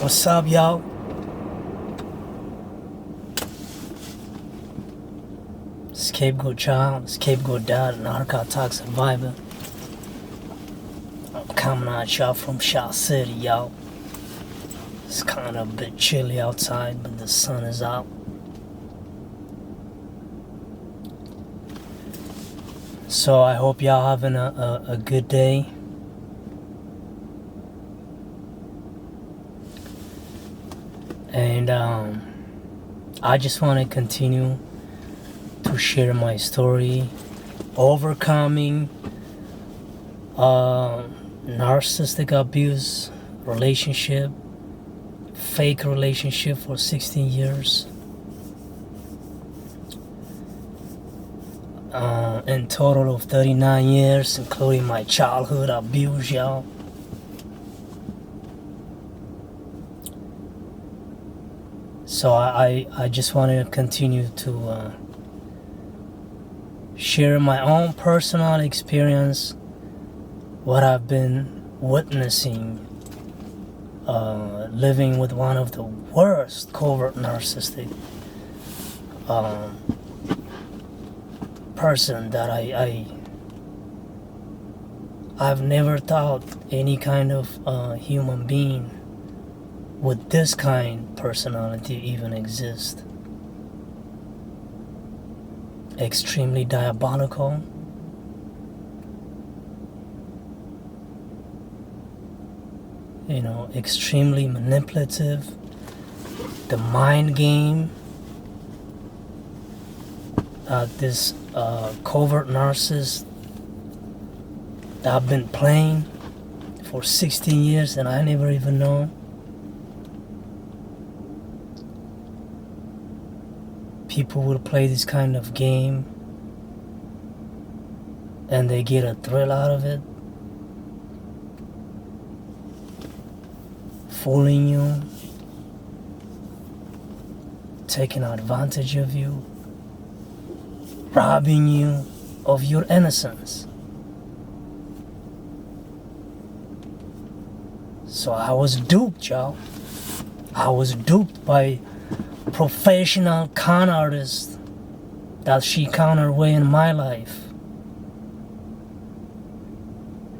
What's up, y'all? Scapegoat child, scapegoat dad, narcotic survivor. I'm coming at y'all from Shot City, y'all. It's kind of a bit chilly outside, but the sun is out. So I hope y'all having a good day. And I just want to continue to share my story, overcoming narcissistic abuse, relationship, fake relationship for 16 years. In total of 39 years, including my childhood abuse, y'all. So I just wanted to continue to share my own personal experience, what I've been witnessing, living with one of the worst covert narcissistic person that I've never thought any kind of human being with this kind of personality even exist. Extremely diabolical, extremely manipulative, the mind game that this covert narcissist that I've been playing for 16 years and I never even know. People will play this kind of game and they get a thrill out of it, fooling you, taking advantage of you, robbing you of your innocence. So I was duped, y'all. I was duped by professional con artist that she found her way in my life,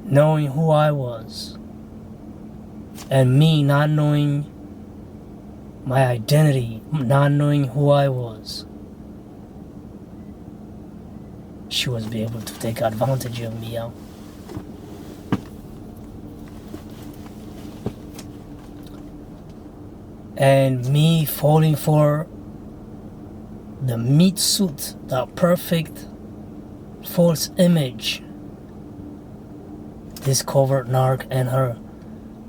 knowing who I was and me not knowing my identity, not knowing who I was. She was be able to take advantage of me, y'all. And me falling for the meat suit, that perfect false image this covert narc and her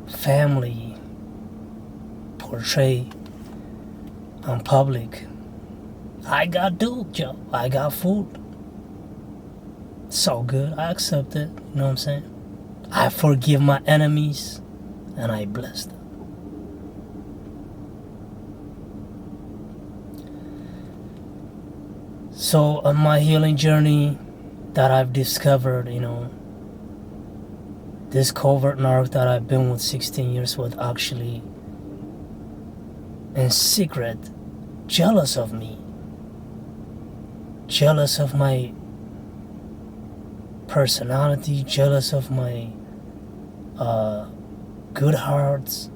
family portray in public. I got duped, yo. I got fooled. So good. I accept it. You know what I'm saying? I forgive my enemies and I bless them. So on my healing journey that I've discovered, this covert narc that I've been with 16 years with actually in secret jealous of me, jealous of my personality, jealous of my good hearts,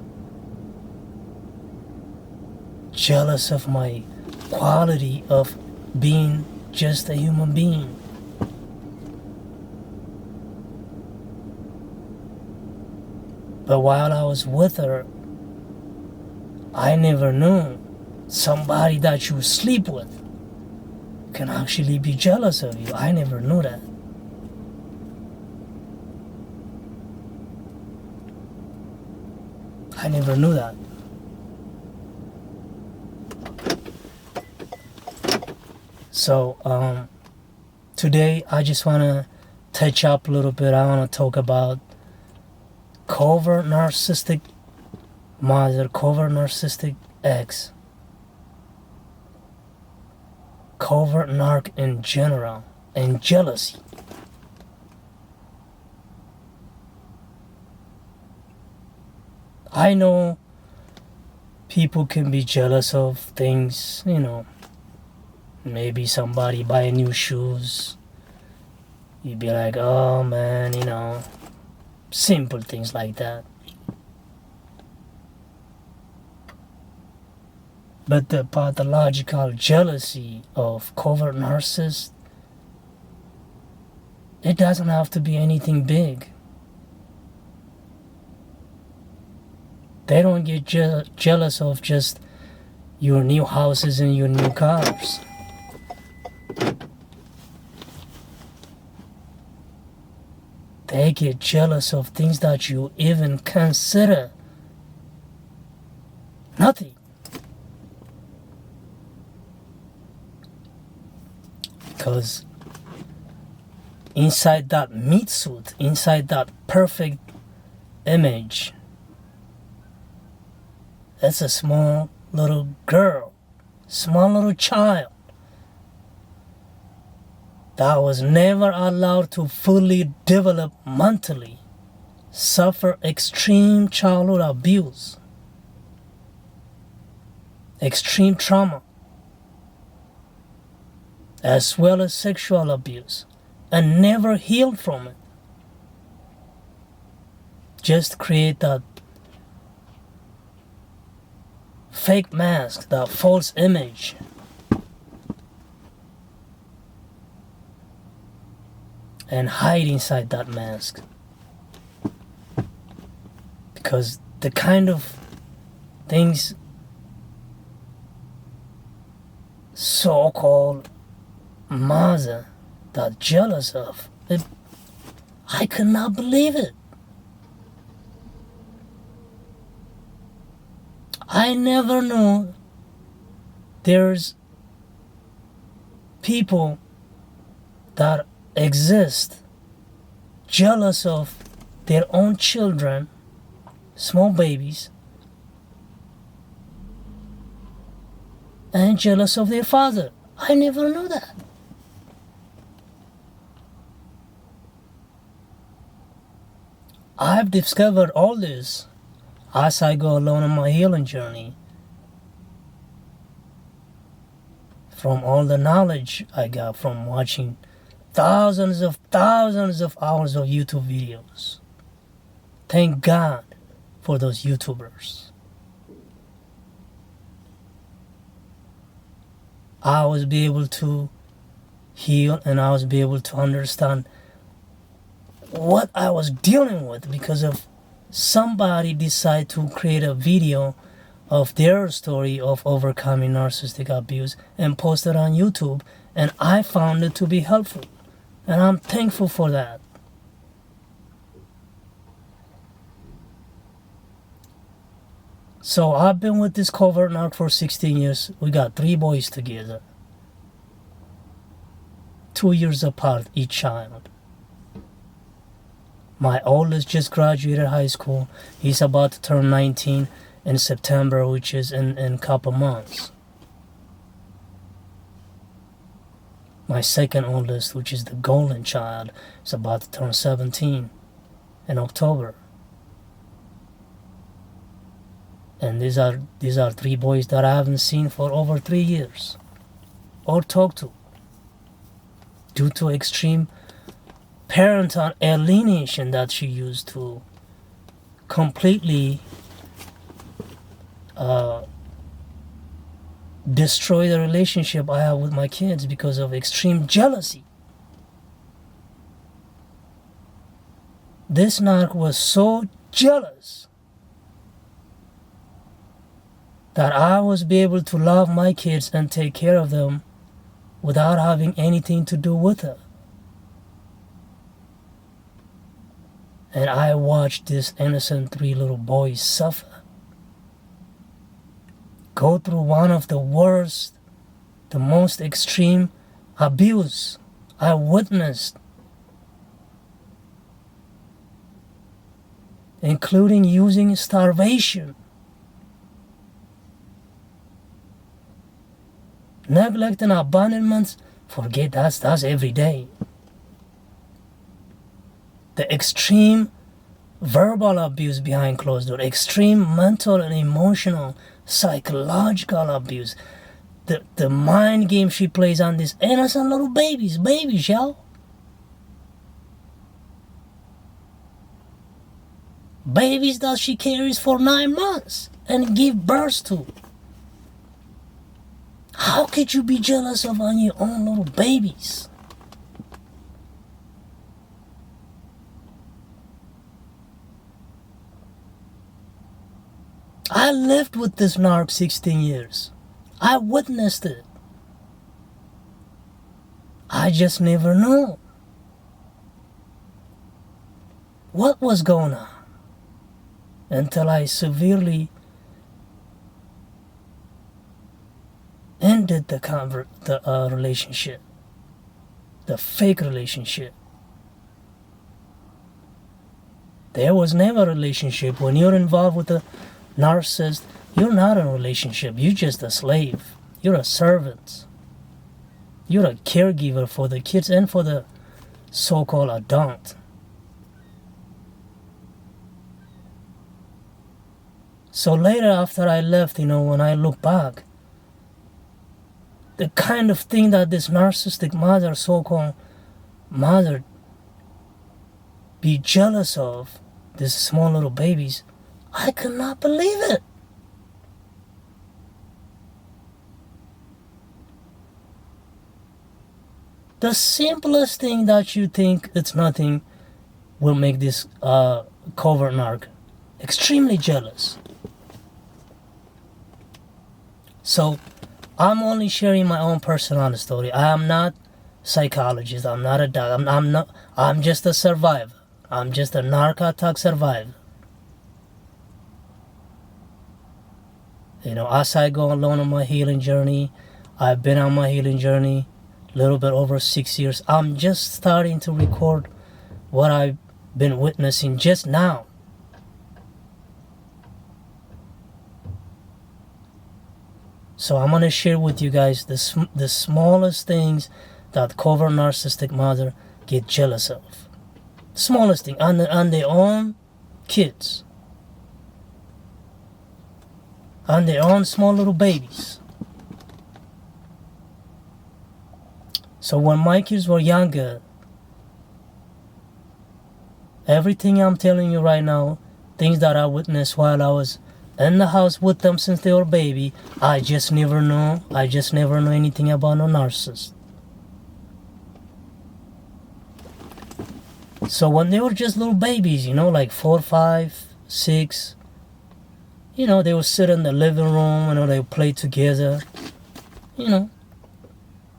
jealous of my quality of being just a human being. But while I was with her, I never knew somebody that you sleep with can actually be jealous of you. I never knew that. I never knew that. So today I just want to touch up a little bit. I want to talk about covert narcissistic mother, covert narcissistic ex, covert narc in general, and jealousy. I know people can be jealous of things, maybe somebody buy new shoes. You'd be like, oh man, simple things like that. But the pathological jealousy of covert narcissists, it doesn't have to be anything big. They don't get jealous of just your new houses and your new cars. They get jealous of things that you even consider nothing. Because inside that meat suit, inside that perfect image, that's a small little girl, small little child that was never allowed to fully develop mentally, suffer extreme childhood abuse, extreme trauma, as well as sexual abuse, and never healed from it. Just create that fake mask, that false image. And hide inside that mask. Because the kind of things so-called mother that jealous of, I could not believe it. I never knew there's people that exist jealous of their own children, small babies, and jealous of their father. I never knew that. I've discovered all this as I go along on my healing journey. From all the knowledge I got from watching thousands of hours of YouTube videos. Thank God for those YouTubers. I was be able to heal, and I was be able to understand what I was dealing with because of somebody decide to create a video of their story of overcoming narcissistic abuse and post it on YouTube, and I found it to be helpful, and I'm thankful for that. So I've been with this covert narc for 16 years. We got 3 boys together, 2 years apart each child. My oldest just graduated high school. He's about to turn 19 in September, which is in a couple months. My second oldest, which is the golden child, is about to turn 17 in October. And these are 3 boys that I haven't seen for over 3 years or talked to due to extreme parental alienation that she used to completely destroy the relationship I have with my kids because of extreme jealousy. This narc was so jealous that I was be able to love my kids and take care of them without having anything to do with her. And I watched this innocent 3 little boys suffer, go through one of the worst, the most extreme abuse I witnessed, including using starvation, neglect and abandonment. Forget that's every day. The extreme verbal abuse behind closed doors, extreme mental and emotional psychological abuse, the mind game she plays on these innocent little babies, y'all. Babies that she carries for 9 months and give birth to. How could you be jealous of on your own little babies? I lived with this narc 16 years. I witnessed it. I just never knew what was going on until I severely ended the relationship, the fake relationship. There was never a relationship. When you're involved with a narcissist, you're not in a relationship. You're just a slave. You're a servant. You're a caregiver for the kids and for the so-called adult. So later, after I left, when I look back, the kind of thing that this narcissistic mother, so-called mother, be jealous of, these small little babies, I could not believe it. The simplest thing that you think it's nothing will make this covert narc extremely jealous. So I'm only sharing my own personal story. I am not psychologist. I'm not a doctor. I'm just a survivor. I'm just a narc attack survivor. As I go along on my healing journey, I've been on my healing journey a little bit over 6 years. I'm just starting to record what I've been witnessing just now. So I'm going to share with you guys the smallest things that covert narcissistic mother get jealous of. Smallest thing, on their own kids. On their own small little babies. So when my kids were younger, everything I'm telling you right now, things that I witnessed while I was in the house with them since they were baby, I just never knew. I just never knew anything about no narcissist. So when they were just little babies, like 4, 5, 6, they would sit in the living room, they would play together.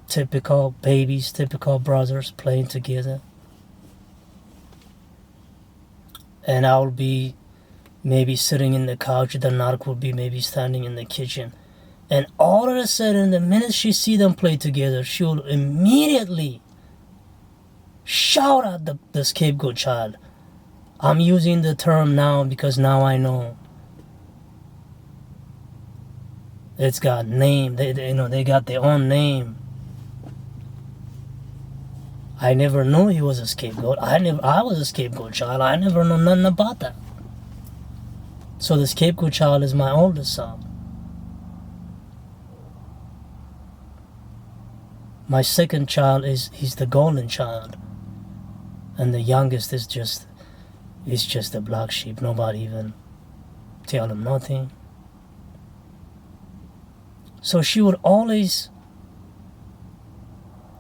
Typical babies, typical brothers playing together. And I would be maybe sitting in the couch, the narc would be maybe standing in the kitchen. And all of a sudden, the minute she see them play together, she will immediately shout at the scapegoat child. I'm using the term now because now I know. It's got name. They got their own name. I never knew he was a scapegoat. I was a scapegoat child. I never knew nothing about that. So the scapegoat child is my oldest son. My second child he's the golden child. And the youngest is just a black sheep. Nobody even tell him nothing. So she would always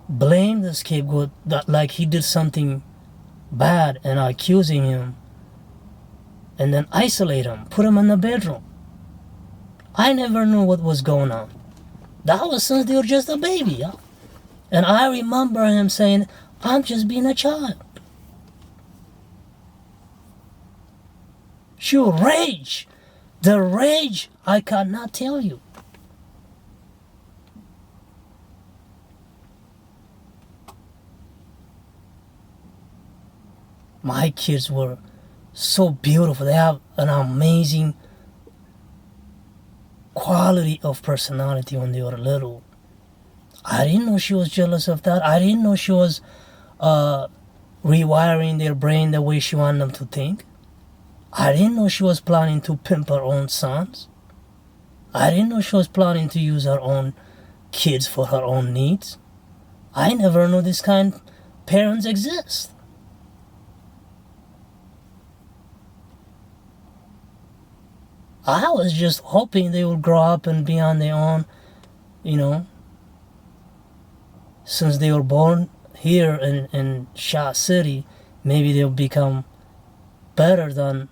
blame the scapegoat that like he did something bad and accusing him, and then isolate him, put him in the bedroom. I never knew what was going on. That was since they were just a baby. Yeah? And I remember him saying, I'm just being a child. She would rage. The rage I cannot tell you. My kids were so beautiful. They have an amazing quality of personality when they were little. I didn't know she was jealous of that. I didn't know she was rewiring their brain the way she wanted them to think. I didn't know she was planning to pimp her own sons. I didn't know she was planning to use her own kids for her own needs. I never knew this kind of parents exist. I was just hoping they would grow up and be on their own, since they were born here in Shah City, maybe they'll become better than,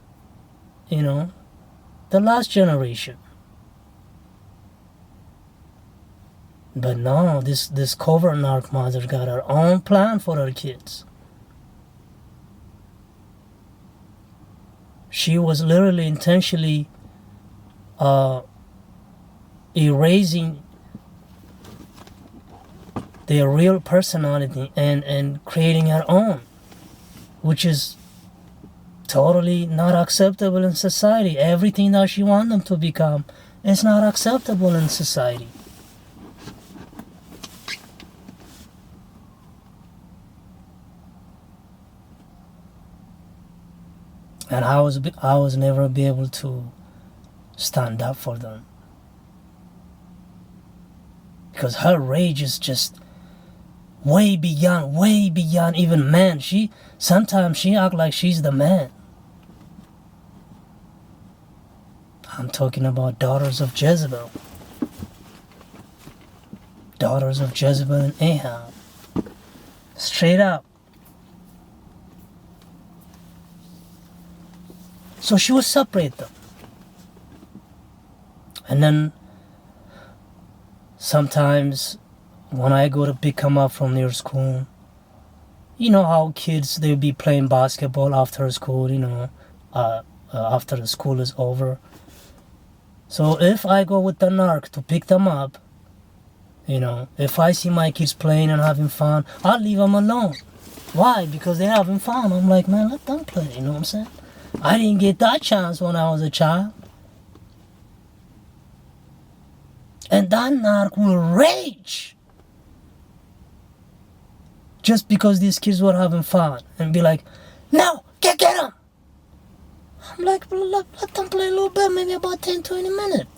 the last generation. But no, this covert narc mother got her own plan for her kids. She was literally intentionally erasing their real personality and creating her own, which is totally not acceptable in society. Everything that she wants them to become is not acceptable in society. And I was never be able to stand up for them, because her rage is just way beyond even man. Sometimes she act like she's the man. I'm talking about daughters of Jezebel. Daughters of Jezebel and Ahab. Straight up. So she would separate them. And then sometimes when I go to pick them up from their school, you know how kids, they'll be playing basketball after school, after the school is over. So if I go with the narc to pick them up, if I see my kids playing and having fun, I'll leave them alone. Why? Because they're having fun. I'm like, man, let them play, you know what I'm saying? I didn't get that chance when I was a child. And that narc will rage just because these kids were having fun and be like, no, get them. I'm like, let them play a little bit, maybe about 10, 20 minutes.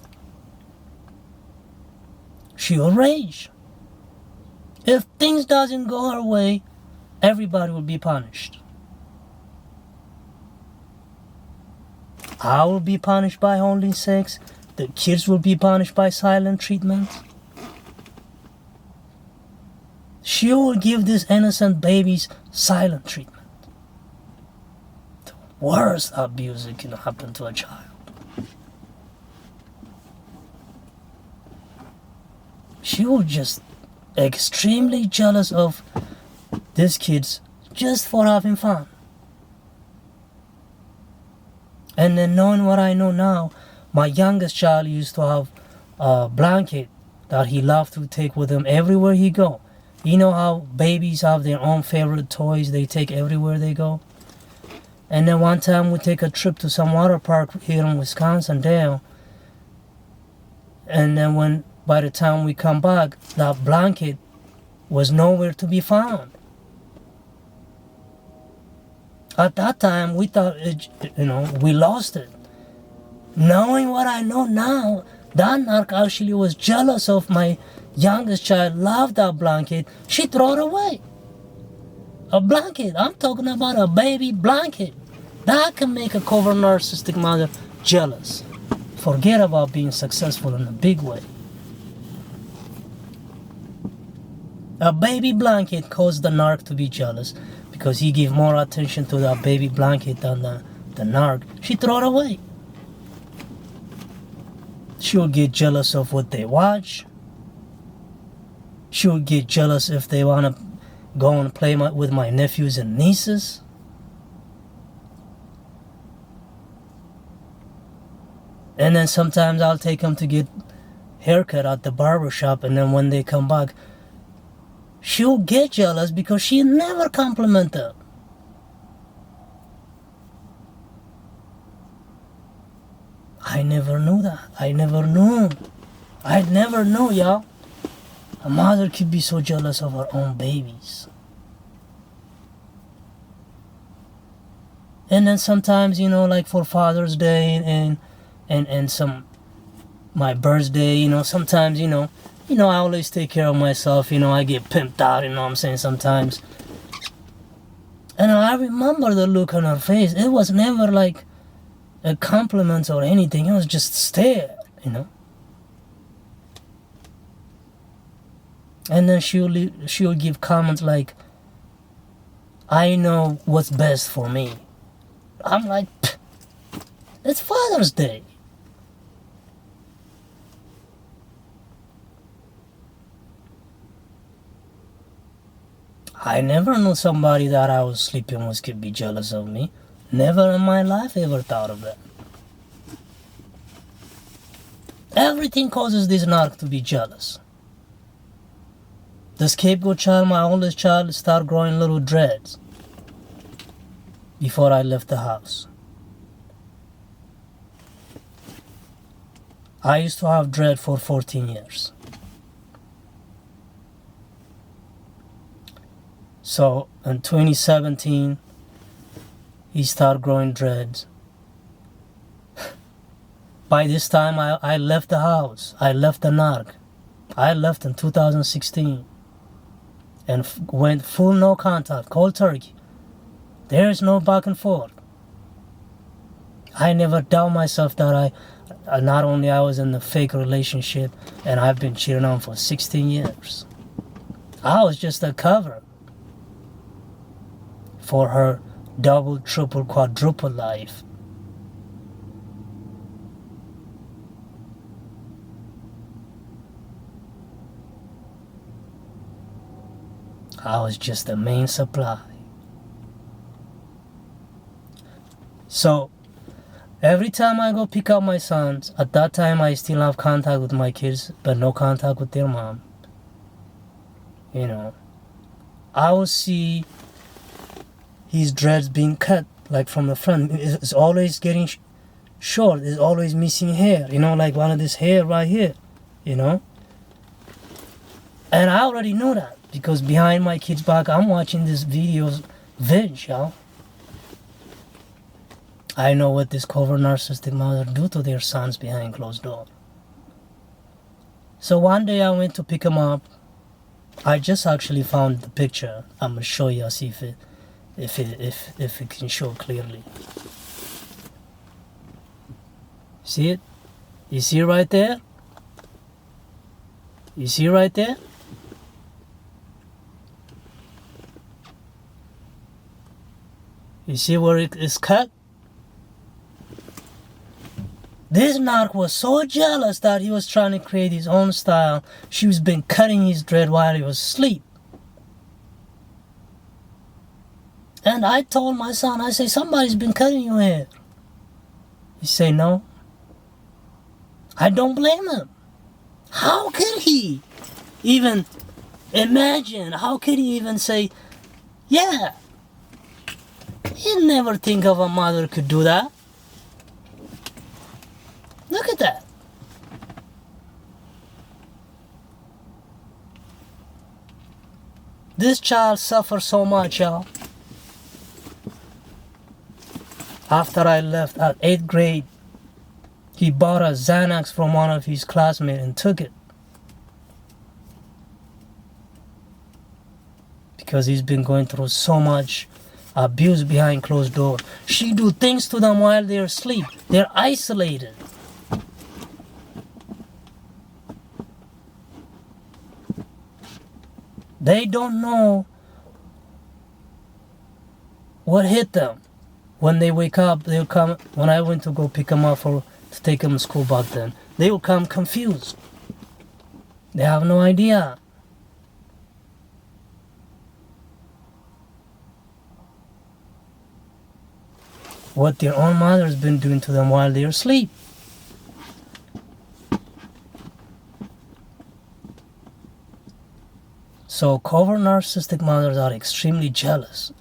She will rage. If things doesn't go her way, everybody will be punished. I will be punished by holding sex. The kids will be punished by silent treatment. She will give these innocent babies silent treatment. The worst abuse that can happen to a child. She was just extremely jealous of these kids just for having fun. And then knowing what I know now, my youngest child used to have a blanket that he loved to take with him everywhere he go. You know how babies have their own favorite toys they take everywhere they go? And then one time we take a trip to some water park here in Wisconsin, Dale. And then by the time we come back, that blanket was nowhere to be found. At that time, we thought, we lost it. Knowing what I know now, that narc actually was jealous of my youngest child, loved that blanket. She threw it away. A blanket. I'm talking about a baby blanket. That can make a covert narcissistic mother jealous. Forget about being successful in a big way. A baby blanket caused the narc to be jealous because he gave more attention to that baby blanket than the narc. She threw it away. She will get jealous of what they watch. She will get jealous if they want to go and play with my nephews and nieces. And then sometimes I'll take them to get haircut at the barber shop, and then when they come back, she'll get jealous because she never compliment them. I never knew that. I never knew, y'all. A mother could be so jealous of her own babies. And then sometimes, like for Father's Day and some my birthday, sometimes, I always take care of myself, I get pimped out, what I'm saying, sometimes. And I remember the look on her face. It was never like a compliment or anything. It was just stare, And then she'll give comments like, I know what's best for me. I'm like, it's Father's Day. I never knew somebody that I was sleeping with could be jealous of me. Never in my life ever thought of that. Everything causes this narc to be jealous. The scapegoat child, my oldest child, started growing little dreads before I left the house. I used to have dread for 14 years. So in 2017, he started growing dreads. By this time, I left the house. I left the narc. I left in 2016 and went full no contact, cold turkey. There is no back and forth. I never doubt myself that not only I was in a fake relationship and I've been cheating on for 16 years. I was just a cover for her double, triple, quadruple life. I was just the main supply. So every time I go pick up my sons, at that time I still have contact with my kids, but no contact with their mom. I will see his dreads being cut, like from the front. It's always getting short. It's always missing hair, like one of this hair right here, And I already know that because behind my kid's back, I'm watching this videos, y'all. I know what this covert narcissistic mother do to their sons behind closed door. So one day I went to pick him up. I just actually found the picture. I'm gonna show you. See if it can show clearly. See it? You see it right there? You see it right there? You see where it is cut? This narc was so jealous that he was trying to create his own style. She's been cutting his dread while he was asleep. And I told my son, I say, somebody's been cutting your hair. He say, no. I don't blame him. How could he even imagine? How could he even say, yeah? He'd never think of a mother could do that. Look at that. This child suffers so much, y'all. After I left at 8th grade, he bought a Xanax from one of his classmates and took it. Because he's been going through so much abuse behind closed doors. She do things to them while they're asleep. They're isolated. They don't know what hit them. When they wake up, they'll come. When I went to go pick them up to take them to school back then, they will come confused. They have no idea. What their own mother has been doing to them while they're asleep. So covert narcissistic mothers are extremely jealous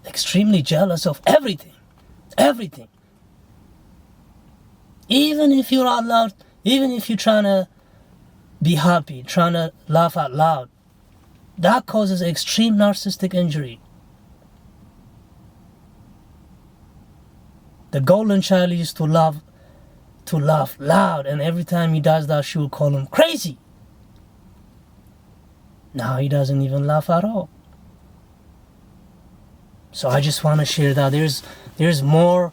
of everything. Everything. Even if you're out loud, even if you're trying to be happy, trying to laugh out loud, that causes extreme narcissistic injury. The golden child used to to laugh loud, and every time he does that, she will call him crazy. Now he doesn't even laugh at all. So I just want to share that. There's more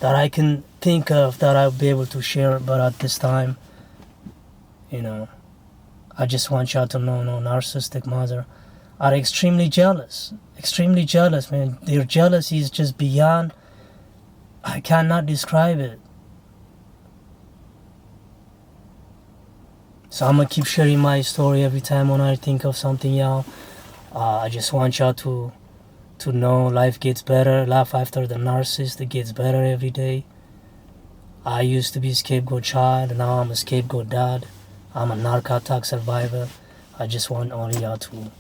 that I can think of that I'll be able to share, but at this time, I just want y'all to know, narcissistic mother are extremely jealous, man. Their jealousy is just beyond, I cannot describe it. So I'm gonna keep sharing my story every time when I think of something, y'all. I just want y'all to know life gets better. Life after the narcissist, it gets better every day. I used to be a scapegoat child, and now I'm a scapegoat dad. I'm a narc survivor. I just want all y'all to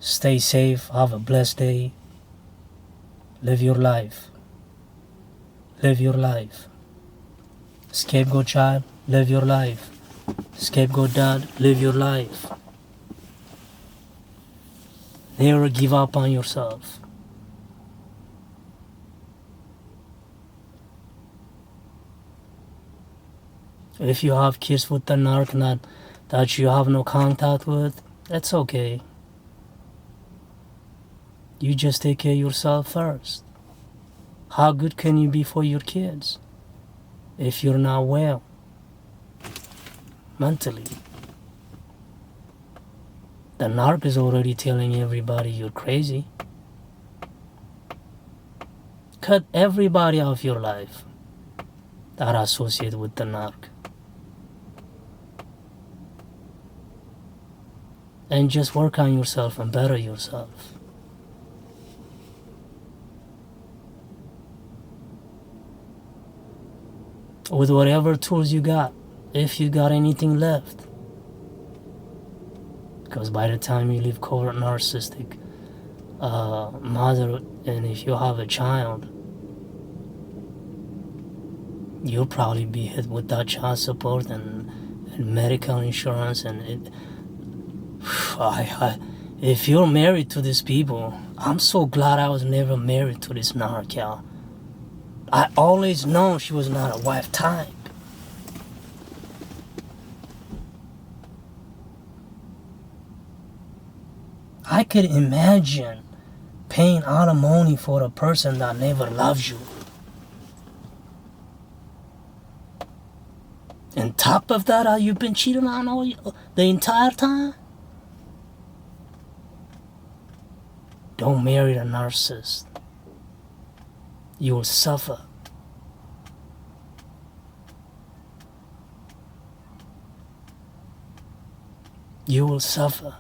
stay safe, have a blessed day. Live your life. Live your life. Scapegoat child, live your life. Scapegoat dad, live your life. Never give up on yourself. If you have kids with the narc that you have no contact with, that's okay. You just take care of yourself first. How good can you be for your kids if you're not well mentally? The narc is already telling everybody you're crazy. Cut everybody off your life that are associated with the narc. And just work on yourself and better yourself. With whatever tools you got, if you got anything left. Because by the time you leave covert narcissistic mother, and if you have a child, you'll probably be hit with that child support and medical insurance, and if you're married to these people, I'm so glad I was never married to this narc, y'all. I always known she was not a wife type. I could imagine paying alimony for a person that never loves you. On top of that, you've been cheating on the entire time? Don't marry a narcissist. You will suffer. You will suffer.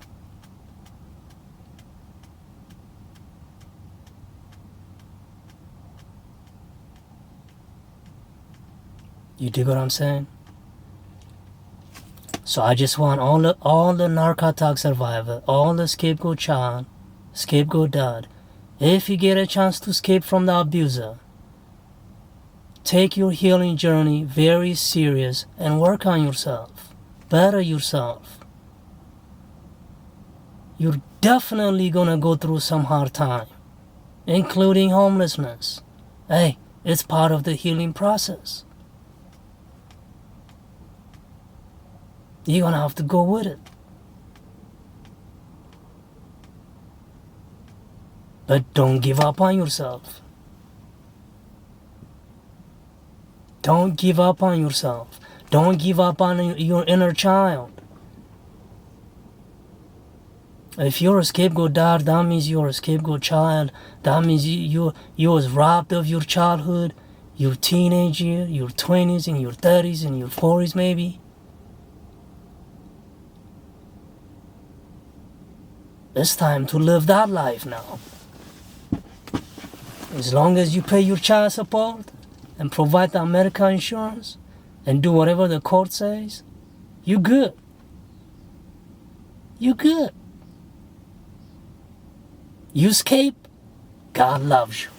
You dig what I'm saying? So I just want all the narcotic survivor, all the scapegoat child, scapegoat dad, if you get a chance to escape from the abuser, take your healing journey very serious and work on yourself. Better yourself. You're definitely gonna go through some hard time, including homelessness. Hey, it's part of the healing process. You're gonna have to go with it. But don't give up on yourself. Don't give up on yourself. Don't give up on your inner child. If you're a scapegoat dad, that means you're a scapegoat child. That means you was robbed of your childhood, your teenage year, your 20s and your 30s and your 40s maybe. It's time to live that life now. As long as you pay your child support and provide the medical insurance and do whatever the court says, you're good. You're good. You escape, God loves you.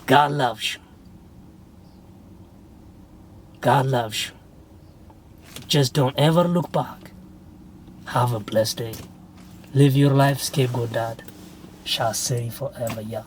God loves you. God loves you. Just don't ever look back. Have a blessed day. Live your life, scapegoat dad. Shall say forever, yeah.